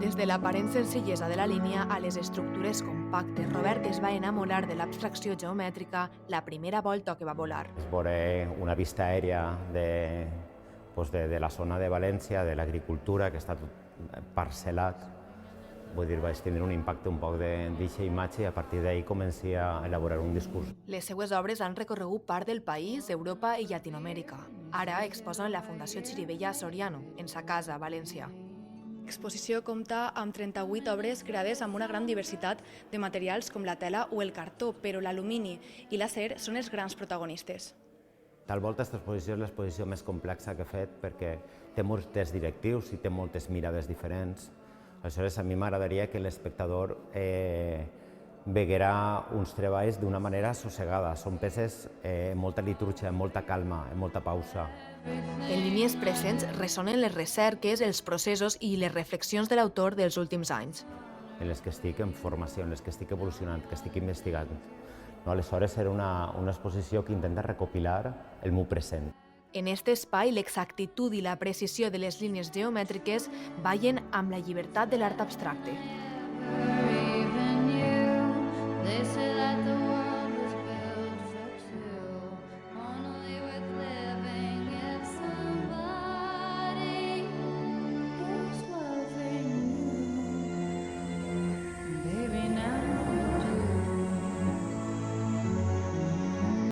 Des de l'aparent senzillesa de la línia a les estructures compactes, Robert es va enamorar de l'abstracció geomètrica la primera volta que va volar. És veure una vista aèria de la zona de València, de l'agricultura, que està tot parcel·lat. Vull dir, vaig tenir un impacte un poc d'aquesta imatge i a partir d'ahir comenci a elaborar un discurs. Les seues obres han recorregut part del país, Europa i Llatinoamèrica. Ara exposen la Fundació Xirivella Soriano, en sa casa, a València. L'exposició compta amb 38 obres creades amb una gran diversitat de materials com la tela o el cartó, però l'alumini i l'acer són els grans protagonistes. Tal volta aquesta exposició és l'exposició més complexa que he fet perquè té molts directius i té moltes mirades diferents. Aleshores, a mi m'agradaria que l'espectador veguera uns treballs d'una manera assossegada. Són peces amb molta litúrgia, amb molta calma, amb molta pausa. En línies presents ressonen les recerques, els processos i les reflexions de l'autor dels últims anys. En les que estic en formació, en les que estic evolucionant, que estic investigant. Aleshores, era una exposició que intenta recopilar el meu present. En aquest espai, l'exactitud i la precisió de les línies geomètriques ballen amb la llibertat de l'art abstracte.